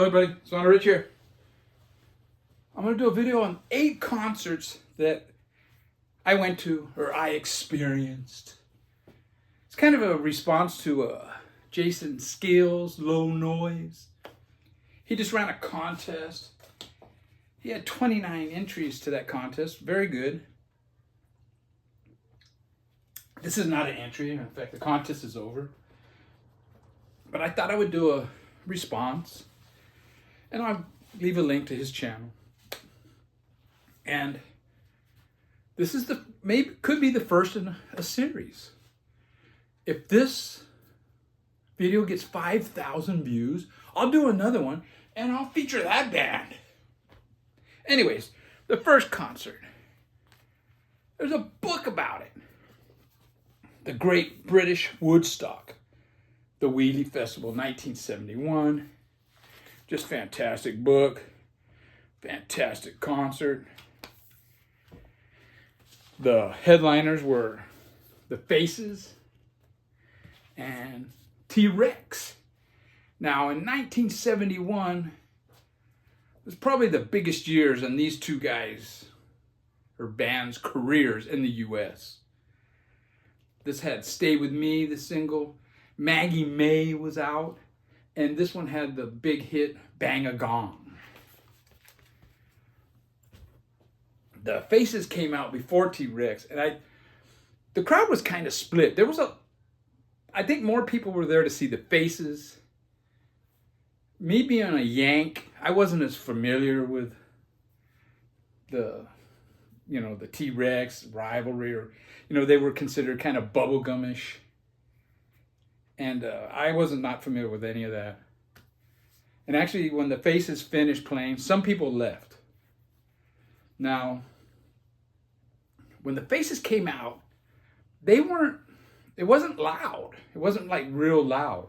Hello everybody, Son Rich here. I'm going to do a video on 8 concerts that I went to or I experienced. It's kind of a response to Jason Scales, Low Noise. He just ran a contest. He had 29 entries to that contest. Very good. This is not an entry. In fact, the contest is over. But I thought I would do a response. And I'll leave a link to his channel. And this is could be the first in a series. If this video gets 5,000 views, I'll do another one and I'll feature that band. Anyways, the first concert. There's a book about it. The Great British Woodstock. The Wheatley Festival, 1971. Just fantastic book. Fantastic concert. The headliners were The Faces and T-Rex. Now, in 1971, was probably the biggest years in these two guys' or bands' careers in the U.S. This had Stay With Me, the single. Maggie May was out. And this one had the big hit, Bang a Gong. The Faces came out before T-Rex, and the crowd was kind of split. I think more people were there to see the Faces. Me being a Yank, I wasn't as familiar with the T-Rex rivalry, or, they were considered kind of bubblegumish. And I was not familiar with any of that. And actually, when the Faces finished playing, some people left. Now, when the Faces came out, it wasn't loud. It wasn't like real loud.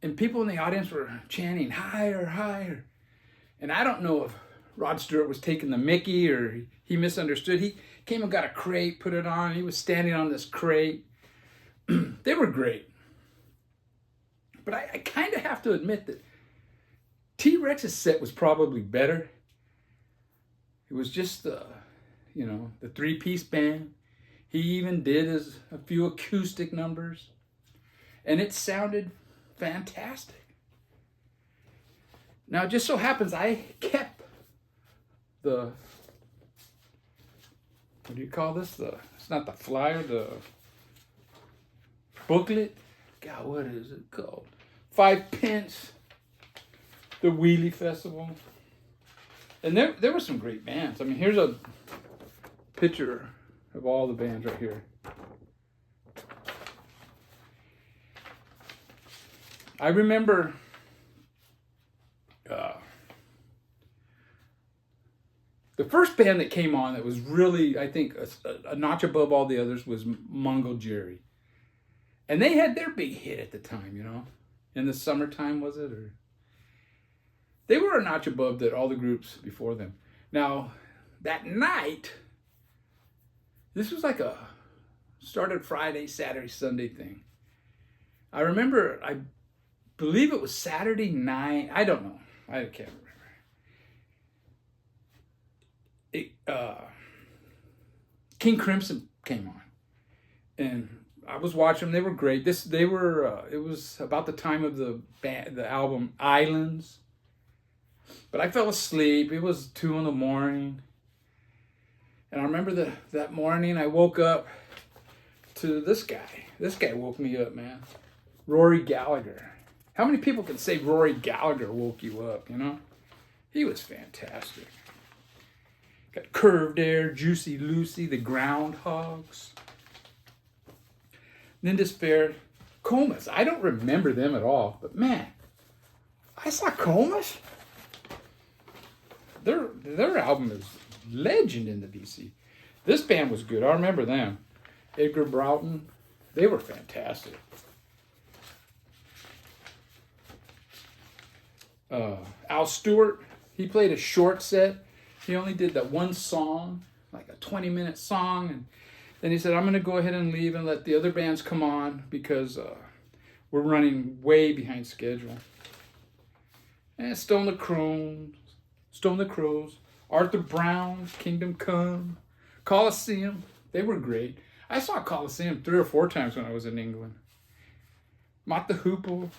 And people in the audience were chanting, higher, higher. And I don't know if Rod Stewart was taking the mickey or he misunderstood. He came and got a crate, put it on. He was standing on this crate. They were great. But I kind of have to admit that T-Rex's set was probably better. It was just the 3-piece band. He even did a few acoustic numbers. And it sounded fantastic. Now, it just so happens I kept what do you call this? It's not the flyer, the booklet. God, what is it called? 5 pence. The Wheatley Festival. And there were some great bands. I mean, here's a picture of all the bands right here. I remember the first band that came on that was really, I think, a notch above all the others was Mungo Jerry. And they had their big hit at the time, In the summertime, was it? Or they were a notch above all the groups before them. Now, that night, this was like started Friday, Saturday, Sunday thing. I remember, I believe it was Saturday night. I don't know. I can't remember. King Crimson came on. And I was watching them. They were great. It was about the time of the album Islands. But I fell asleep. It was 2 a.m. And I remember that morning I woke up to this guy. This guy woke me up, man. Rory Gallagher. How many people can say Rory Gallagher woke you up, He was fantastic. Got Curved Air, Juicy Lucy, the Groundhogs. Lindis Fair, Comus. I don't remember them at all, but man, I saw Comus. Their album is legend in the DC. This band was good. I remember them. Edgar Broughton. They were fantastic. Al Stewart. He played a short set. He only did that one song, like a 20-minute song, and then he said, I'm going to go ahead and leave and let the other bands come on because we're running way behind schedule. And Stone the Crows, Arthur Brown, Kingdom Come, Coliseum. They were great. I saw Coliseum 3 or 4 times when I was in England. Mott the Hoople,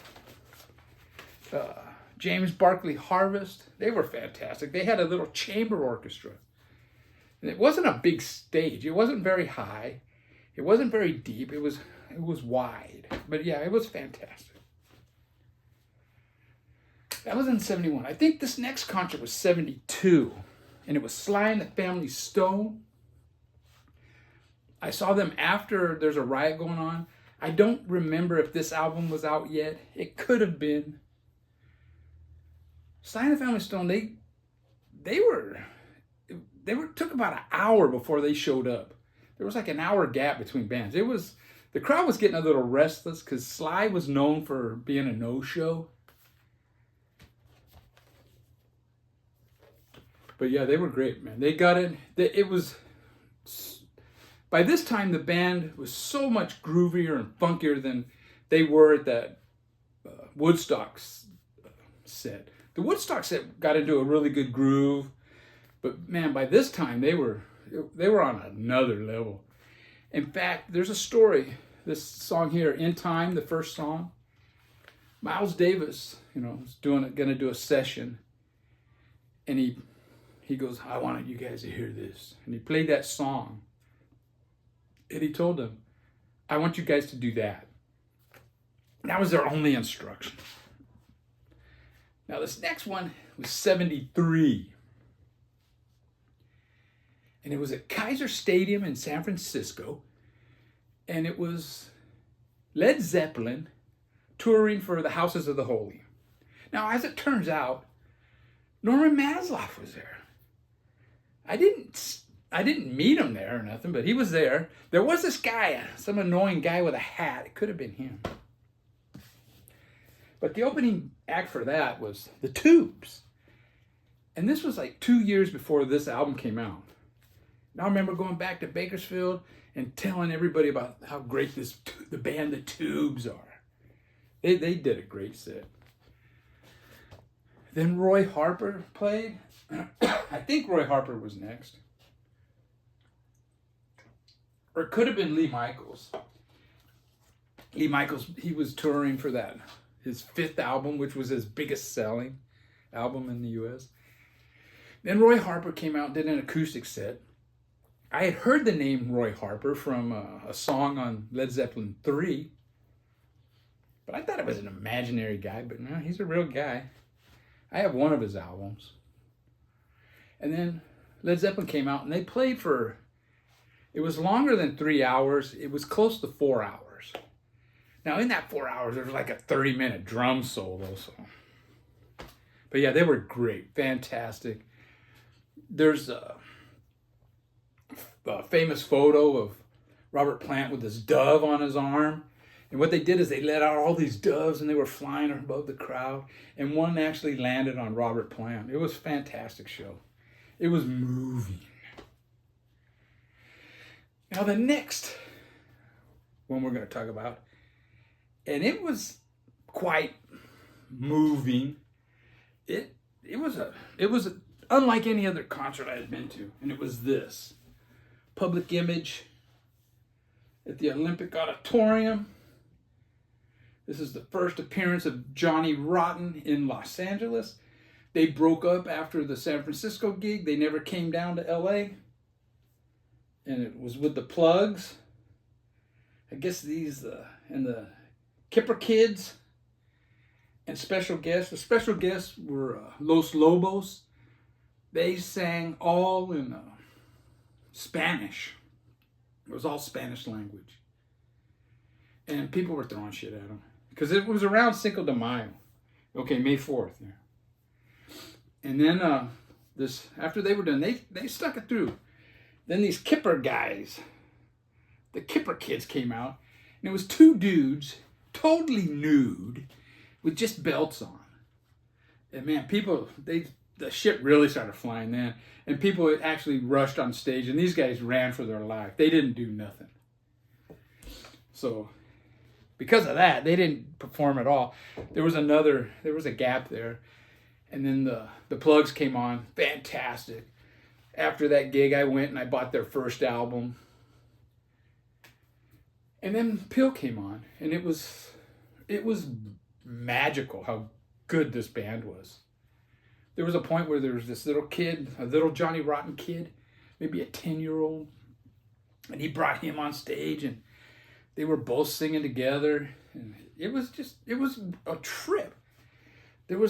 James Barkley Harvest. They were fantastic. They had a little chamber orchestra. And it wasn't a big stage. It wasn't very high. It wasn't very deep. It was wide. But yeah, it was fantastic. That was in 71. I think this next concert was 72. And it was Sly and the Family Stone. I saw them after There's a Riot Going On. I don't remember if this album was out yet. It could have been. Sly and the Family Stone, they took about an hour before they showed up. There was like an hour gap between bands. The crowd was getting a little restless because Sly was known for being a no-show. But yeah, they were great, man. They got it. By this time, the band was so much groovier and funkier than they were at that Woodstock set. The Woodstock set got into a really good groove, but man, by this time they were on another level. In fact, there's a story. This song here, "In Time," the first song. Miles Davis, was gonna do a session, and he goes, "I wanted you guys to hear this," and he played that song. And he told them, "I want you guys to do that." That was their only instruction. Now this next one was 73. And it was at Kaiser Stadium in San Francisco. And it was Led Zeppelin touring for the Houses of the Holy. Now, as it turns out, Norman Masloff was there. I didn't meet him there or nothing, but he was there. There was this guy, some annoying guy with a hat. It could have been him. But the opening act for that was the Tubes. And this was like 2 years before this album came out. And I remember going back to Bakersfield and telling everybody about how great the band the Tubes are. They did a great set. Then Roy Harper played. I think Roy Harper was next. Or it could have been Lee Michaels. Lee Michaels, he was touring for that. His 5th album, which was his biggest selling album in the U.S. Then Roy Harper came out and did an acoustic set. I had heard the name Roy Harper from a song on Led Zeppelin 3. But I thought it was an imaginary guy, but no, he's a real guy. I have one of his albums. And then Led Zeppelin came out and they played it was longer than 3 hours. It was close to 4 hours. Now in that 4 hours, there was like a 30-minute drum solo. But yeah, they were great, fantastic. There's a famous photo of Robert Plant with this dove on his arm. And what they did is they let out all these doves and they were flying above the crowd. And one actually landed on Robert Plant. It was a fantastic show. It was moving. Now the next one we're going to talk about, and it was quite moving. It was unlike any other concert I had been to, and it was this. Public Image at the Olympic Auditorium. This is the first appearance of Johnny Rotten in Los Angeles. They broke up after the San Francisco gig. They never came down to LA. And it was with the Plugs. I guess these and the Kipper Kids and special guests. The special guests were Los Lobos. They sang all in Spanish. It was all Spanish language. And people were throwing shit at them. Because it was around Cinco de Mayo. Okay, May 4th. Yeah. And then after they were done, they stuck it through. Then these Kipper guys, the Kipper Kids came out. And it was 2 dudes, totally nude, with just belts on. And man, the shit really started flying then. And people actually rushed on stage. And these guys ran for their life. They didn't do nothing. So because of that, they didn't perform at all. There was a gap there. And then the Plugs came on, fantastic. After that gig, I went and I bought their first album. And then Peel came on, and it was magical how good this band was. There was a point where there was this little kid, a little Johnny Rotten kid, maybe a 10-year-old, and he brought him on stage, and they were both singing together, and it was a trip. There were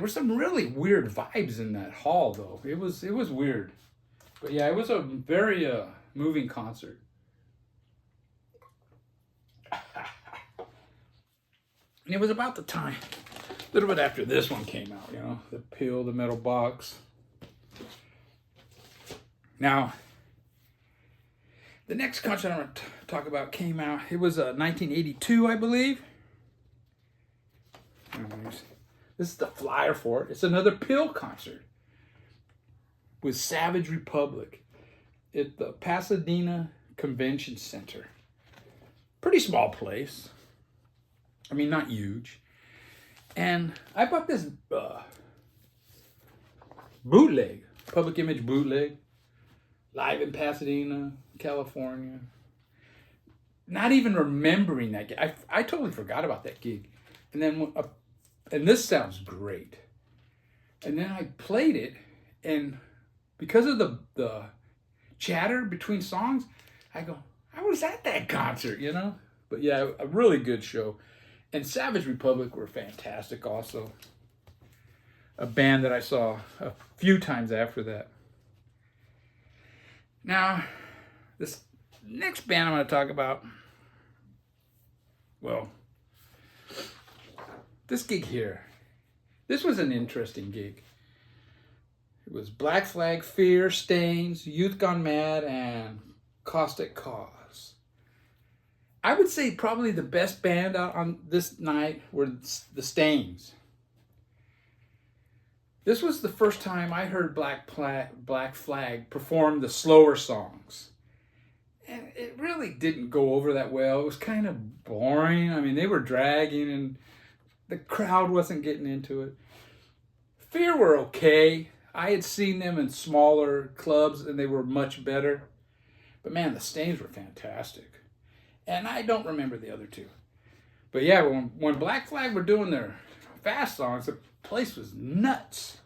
some really weird vibes in that hall, though. It was weird, but yeah, it was a very moving concert. And it was about the time, a little bit after this one came out, you know, the Peel, the Metal Box. Now, the next concert I'm going to talk about came out, it was 1982, I believe. This is the flyer for it. It's another Peel concert with Savage Republic at the Pasadena Convention Center. Pretty small place. I mean, not huge. And I bought this bootleg, Public Image bootleg, live in Pasadena, California. Not even remembering that gig. I totally forgot about that gig. And then, and this sounds great. And then I played it, and because of the chatter between songs, I go, I was at that concert, you know? But yeah, a really good show. And Savage Republic were fantastic also. A band that I saw a few times after that. Now, this next band I'm going to talk about, well, this gig here, this was an interesting gig. It was Black Flag, Fear, Stains, Youth Gone Mad, and Caustic Cause. I would say probably the best band out on this night were the Stains. This was the first time I heard Black Flag perform the slower songs. And it really didn't go over that well. It was kind of boring. I mean, they were dragging and the crowd wasn't getting into it. Fear were okay. I had seen them in smaller clubs and they were much better. But man, the Stains were fantastic. And I don't remember the other two. But yeah, when Black Flag were doing their fast songs, the place was nuts.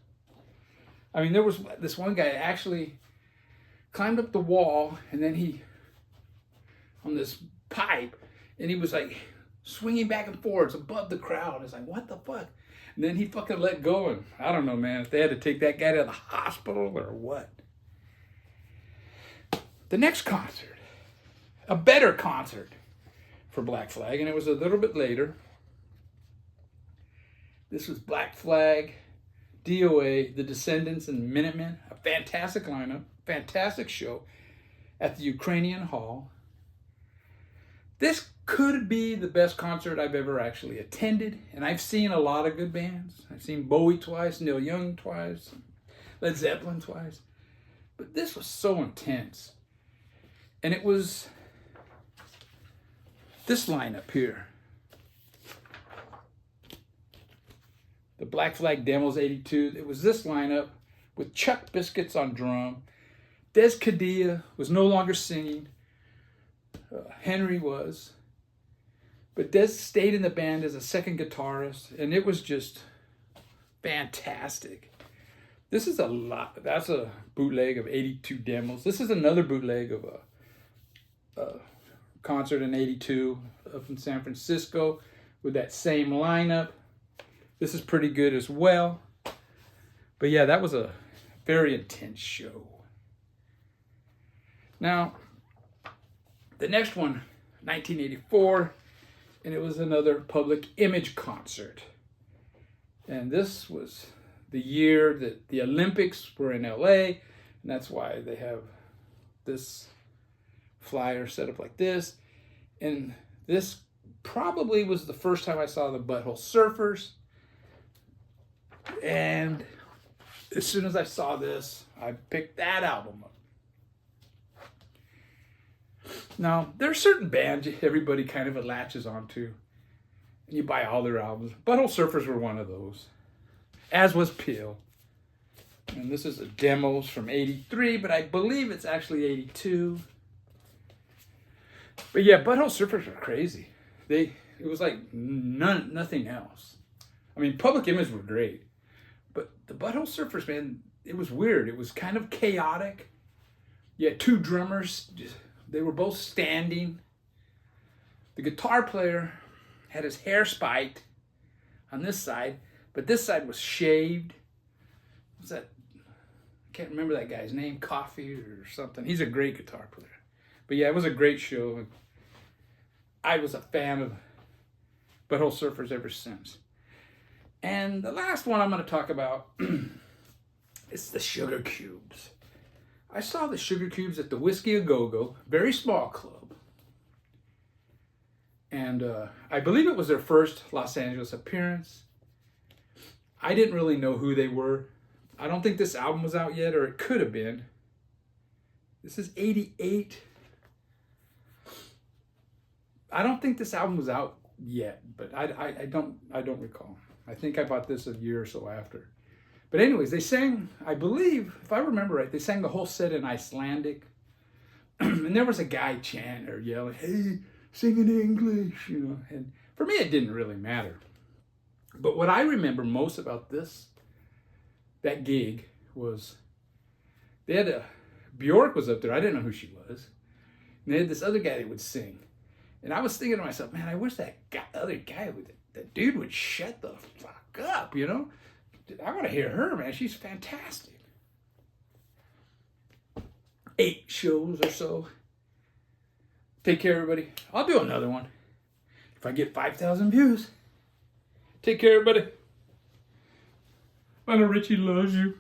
I mean, there was this one guy actually climbed up the wall, and then he, on this pipe, and he was like swinging back and forwards above the crowd. It's like, what the fuck? And then he fucking let go, and I don't know, man, if they had to take that guy to the hospital or what. The next concert, a better concert for Black Flag, and it was a little bit later. This was Black Flag, DOA, The Descendants, and Minutemen. A fantastic lineup, fantastic show at the Ukrainian Hall. This could be the best concert I've ever actually attended, and I've seen a lot of good bands. I've seen Bowie twice, Neil Young twice, Led Zeppelin twice, but this was so intense. And it was this lineup here. The Black Flag Demos 82. It was this lineup with Chuck Biscuits on drum. Des Cadilla was no longer singing. Henry was. But Des stayed in the band as a second guitarist, and it was just fantastic. This is a lot. That's a bootleg of 82 demos. This is another bootleg of a concert in 82 up in San Francisco with that same lineup. This is pretty good as well. But yeah, that was a very intense show. Now, the next one, 1984, and it was another Public Image concert. And this was the year that the Olympics were in LA, and that's why they have this flyer set up like this. And this probably was the first time I saw the Butthole Surfers. And as soon as I saw this, I picked that album up. Now, there are certain bands everybody kind of latches onto, and you buy all their albums. Butthole Surfers were one of those. as was Peel. And this is a demos from 83, but I believe it's actually 82. But yeah, Butthole Surfers are crazy. It was like nothing else. I mean, Public Image were great, but the Butthole Surfers, man, it was weird. It was kind of chaotic. You had two drummers. They were both standing. The guitar player had his hair spiked on this side, but this side was shaved. What's that? I can't remember that guy's name, Coffee or something. He's a great guitar player. But yeah, it was a great show. I was a fan of Butthole Surfers ever since. And the last one I'm going to talk about is the Sugar Cubes. I saw the Sugar Cubes at the Whiskey A Go-Go, very small club. And I believe it was their first Los Angeles appearance. I didn't really know who they were. I don't think this album was out yet, or it could have been. This is 88. I don't think this album was out yet, but I don't recall. I think I bought this a year or so after. But anyways, they sang, I believe, if I remember right, they sang the whole set in Icelandic. And there was a guy chanting or yelling, "Hey, sing in English," you know. And for me, it didn't really matter. But what I remember most about that gig was they had Bjork was up there. I didn't know who she was. And they had this other guy that would sing. And I was thinking to myself, man, I wish that other guy, that dude would shut the fuck up, you know? I want to hear her, man. She's fantastic. 8 shows or so. Take care, everybody. I'll do another one if I get 5,000 views. Take care, everybody. I know Richie loves you.